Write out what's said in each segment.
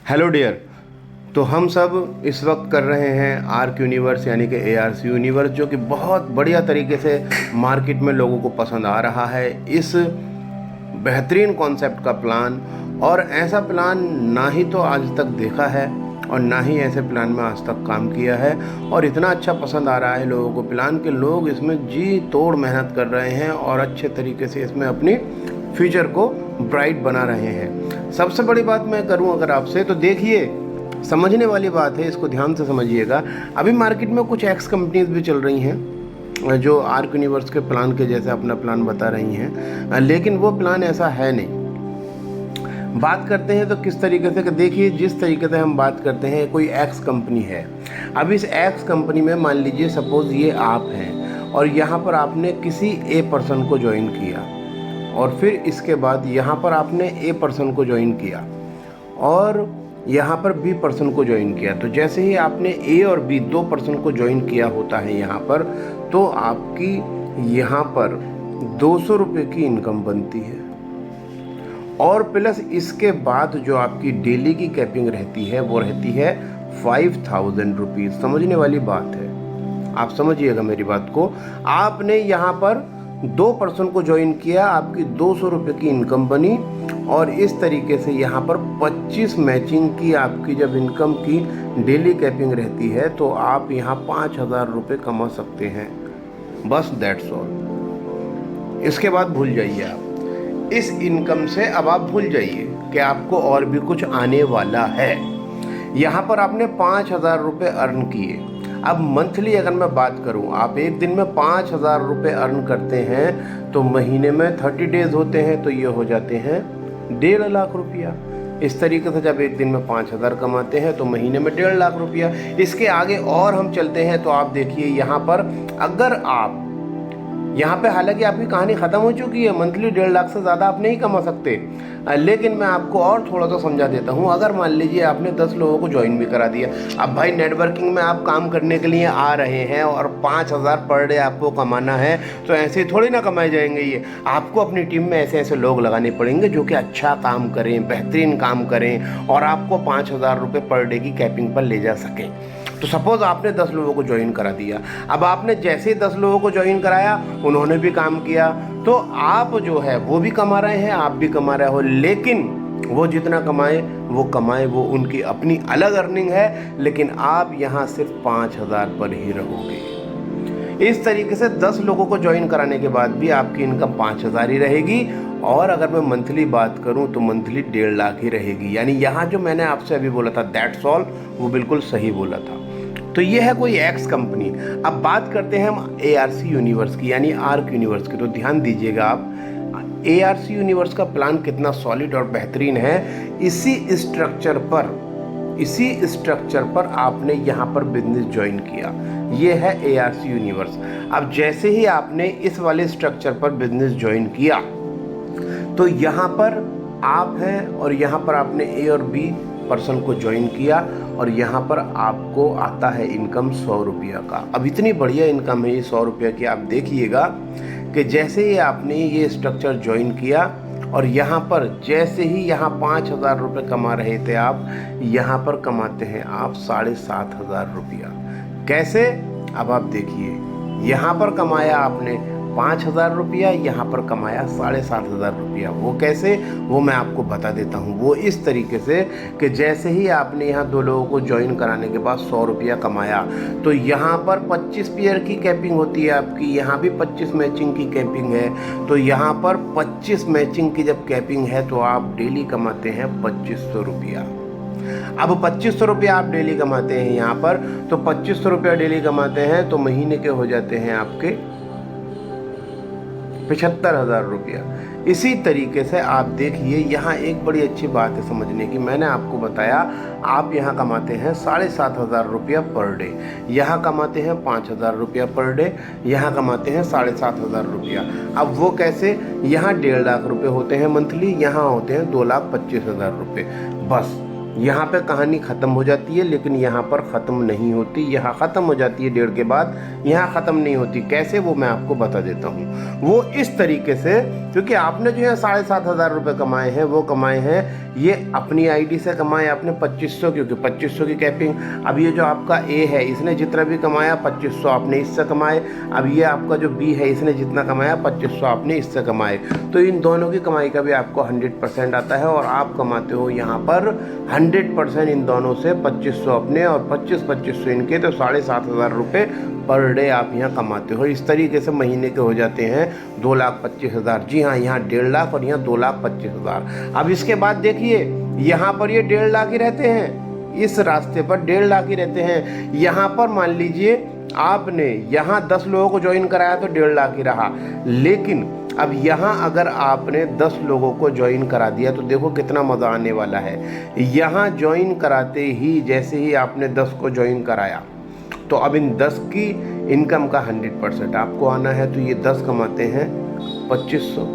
Hello dear. तो हम सब इस वक्त कर रहे हैं आर्क यूनिवर्स यानी कि ARC यूनिवर्स, जो कि बहुत बढ़िया तरीके से मार्केट में लोगों को पसंद आ रहा है। इस बेहतरीन कॉन्सेप्ट का प्लान, और ऐसा प्लान ना ही तो आज तक देखा है और ना ही ऐसे प्लान में आज तक काम किया है, और इतना अच्छा पसंद आ रहा है लोगों को प्लान के लोग इसमें जी तोड़ मेहनत कर रहे हैं और अच्छे तरीके से इसमें अपनी फ्यूचर को ब्राइट बना रहे हैं। सबसे बड़ी बात मैं करूं अगर आपसे, तो देखिए समझने वाली बात है, इसको ध्यान से समझिएगा। अभी मार्केट में कुछ एक्स कंपनीज भी चल रही हैं जो आर्क यूनिवर्स के प्लान के जैसे अपना प्लान बता रही हैं, लेकिन वो प्लान ऐसा है नहीं। बात करते हैं तो किस तरीके से, देखिए जिस तरीके से हम बात करते हैं, कोई एक्स कंपनी है। अब इस एक्स कंपनी में मान लीजिए सपोज़ ये आप हैं और यहाँ पर आपने किसी ए पर्सन को ज्वाइन किया, और फिर इसके बाद यहाँ पर आपने ए पर्सन को ज्वाइन किया और यहाँ पर बी पर्सन को ज्वाइन किया। तो जैसे ही आपने ए और बी दो पर्सन को ज्वाइन किया होता है यहाँ पर, तो आपकी यहाँ पर 200 रुपये की इनकम बनती है, और प्लस इसके बाद जो आपकी डेली की कैपिंग रहती है वो रहती है 5000 रुपीज़। समझने वाली बात है, आप समझिएगा मेरी बात को। आपने यहाँ पर दो पर्सन को ज्वाइन किया, आपकी 200 रुपये की इनकम बनी, और इस तरीके से यहाँ पर 25 मैचिंग की आपकी जब इनकम की डेली कैपिंग रहती है तो आप यहाँ 5000 रुपये कमा सकते हैं। बस दैट्स ऑल। इसके बाद भूल जाइए आप इस इनकम से, अब आप भूल जाइए कि आपको और भी कुछ आने वाला है। यहाँ पर आपने 5000 रुपये अर्न किए। अब मंथली अगर मैं बात करूं, आप एक दिन में 5000 रुपये अर्न करते हैं तो महीने में 30 डेज होते हैं, तो ये हो जाते हैं 1.5 लाख रुपया। इस तरीके से जब एक दिन में 5000 कमाते हैं तो महीने में 1.5 लाख रुपया। इसके आगे और हम चलते हैं तो आप देखिए यहाँ पर, अगर आप यहाँ पे, हालांकि आपकी कहानी ख़त्म हो चुकी है, मंथली 1.5 लाख से ज़्यादा आप नहीं कमा सकते, लेकिन मैं आपको और थोड़ा सा समझा देता हूँ। अगर मान लीजिए आपने 10 लोगों को ज्वाइन भी करा दिया, अब भाई नेटवर्किंग में आप काम करने के लिए आ रहे हैं और 5000 पर डे आपको कमाना है, तो ऐसे थोड़ी ना कमाए जाएंगे ये। आपको अपनी टीम में ऐसे ऐसे लोग लगाने पड़ेंगे जो कि अच्छा काम करें, बेहतरीन काम करें, और आपको 5000 रुपये पर डे की कैपिंग पर ले जा सकें। तो सपोज़ आपने 10 लोगों को ज्वाइन करा दिया। अब आपने जैसे ही 10 लोगों को ज्वाइन कराया, उन्होंने भी काम किया, तो आप जो है वो भी कमा रहे हैं, आप भी कमा रहे हो, लेकिन वो जितना कमाए वो उनकी अपनी अलग अर्निंग है, लेकिन आप यहाँ सिर्फ 5000 पर ही रहोगे। इस तरीके से 10 लोगों को ज्वाइन कराने के बाद भी आपकी इनकम 5000 ही रहेगी, और अगर मैं मंथली बात करूं तो मंथली 1.5 लाख ही रहेगी। यानी यहाँ जो मैंने आपसे अभी बोला था दैट्स ऑल, वो बिल्कुल सही बोला था। तो ये है कोई एक्स कंपनी। अब बात करते हैं हम ARC यूनिवर्स की, यानी आर्क यूनिवर्स की। तो ध्यान दीजिएगा आप, ARC यूनिवर्स का प्लान कितना सॉलिड और बेहतरीन है। इसी स्ट्रक्चर पर आपने यहाँ पर बिजनेस ज्वाइन किया। ये है ARC यूनिवर्स। अब जैसे ही आपने इस वाले स्ट्रक्चर पर बिजनेस ज्वाइन किया, तो यहाँ पर आप हैं और यहाँ पर आपने ए और बी पर्सन को ज्वाइन किया, और यहाँ पर आपको आता है इनकम 100 रुपया का। अब इतनी बढ़िया इनकम है ये 100 रुपया की। आप देखिएगा कि जैसे ही आपने ये स्ट्रक्चर ज्वाइन किया, और यहाँ पर जैसे ही यहाँ 5000 रुपये कमा रहे थे आप, यहाँ पर कमाते हैं आप 7500 रुपया। कैसे? अब आप देखिए, यहाँ पर कमाया आपने 5000 रुपया, यहाँ पर कमाया 7500 रुपया। वो कैसे, वो मैं आपको बता देता हूँ। वो इस तरीके से कि जैसे ही आपने यहाँ 2 लोगों को ज्वाइन कराने के बाद 100 रुपया कमाया, तो यहाँ पर 25 पेयर की कैपिंग होती है आपकी, यहाँ भी 25 मैचिंग की कैपिंग है। तो यहाँ पर 25 मैचिंग की जब कैपिंग है तो आप डेली कमाते हैं 2500 रुपया। अब 2500 रुपया आप डेली कमाते हैं यहाँ पर, तो 2500 रुपया डेली कमाते हैं तो महीने के हो जाते हैं आपके 75,000 रुपया। इसी तरीके से आप देखिए, यहाँ एक बड़ी अच्छी बात है समझने की। मैंने आपको बताया आप यहाँ कमाते हैं 7500 रुपया पर डे, यहाँ कमाते हैं 5000 रुपया पर डे, यहाँ कमाते हैं 7500 रुपया। अब वो कैसे, यहाँ 1.5 लाख रुपये होते हैं मंथली, यहाँ होते हैं 2,25,000 रुपये। बस यहाँ पे कहानी ख़त्म हो जाती है, लेकिन यहाँ पर ख़त्म नहीं होती। यहाँ ख़त्म हो जाती है 1.5 के बाद, यहाँ ख़त्म नहीं होती। कैसे, वो मैं आपको बता देता हूँ। वो इस तरीके से, क्योंकि आपने जो है 7,500 रुपये कमाए हैं, वो कमाए हैं ये अपनी आईडी से कमाए आपने 2500, क्योंकि 2500 की कैपिंग। अब ये जो आपका ए है, इसने जितना भी कमाया 2500 आपने इससे कमाए। अब ये आपका जो बी है, इसने जितना कमाया 2500 आपने इससे कमाए। तो इन दोनों की कमाई का भी आपको 100% आता है, और आप कमाते हो यहाँ पर 100% इन दोनों से 2500 अपने और 2500 इनके, तो 7,500 रुपये पर डे आप यहाँ कमाते हो। इस तरीके से महीने के हो जाते हैं 2,25,000। जी हाँ, यहाँ 1.5 लाख और यहाँ 2,25,000। अब इसके बाद देखिए, यहाँ पर ये 1.5 लाख ही रहते हैं, इस रास्ते पर 1.5 लाख ही रहते हैं। यहाँ पर मान लीजिए आपने यहाँ 10 लोगों को ज्वाइन कराया तो 1.5 लाख ही रहा। लेकिन अब यहाँ अगर आपने 10 लोगों को ज्वाइन करा दिया तो देखो कितना मज़ा आने वाला है। यहाँ ज्वाइन कराते ही, जैसे ही आपने 10 को ज्वाइन कराया, तो अब इन 10 की इनकम का 100% आपको आना है। तो ये 10 कमाते हैं 2500,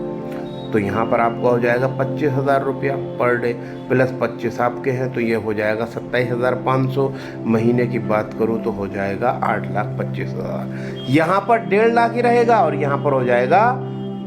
तो यहाँ पर आपका हो जाएगा 25,000 रुपया पर डे, प्लस 25 आपके हैं, तो ये हो जाएगा 27,500। महीने की बात करूँ तो हो जाएगा 8,25,000। यहाँ पर 1.5 लाख ही रहेगा और यहाँ पर हो जाएगा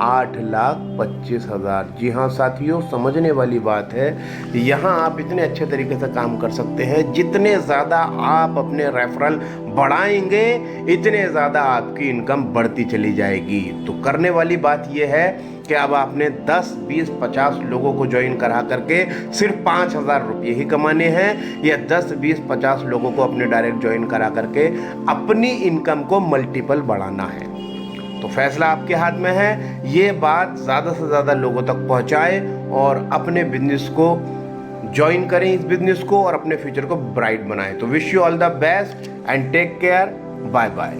8,25,000। जी हाँ साथियों, समझने वाली बात है। यहाँ आप इतने अच्छे तरीके से काम कर सकते हैं, जितने ज़्यादा आप अपने रेफरल बढ़ाएंगे इतने ज़्यादा आपकी इनकम बढ़ती चली जाएगी। तो करने वाली बात यह है कि अब आपने 10, 20, 50 लोगों को ज्वाइन करा करके सिर्फ 5,000 रुपये ही कमाने हैं, या 10, 20, 50 लोगों को अपने डायरेक्ट ज्वाइन करा करके अपनी इनकम को मल्टीपल बढ़ाना है। तो फैसला आपके हाथ में है। ये बात ज़्यादा से ज़्यादा लोगों तक पहुंचाए और अपने बिजनेस को ज्वाइन करें, इस बिजनेस को, और अपने फ्यूचर को ब्राइट बनाएं। तो wish you all the best and take care. Bye bye.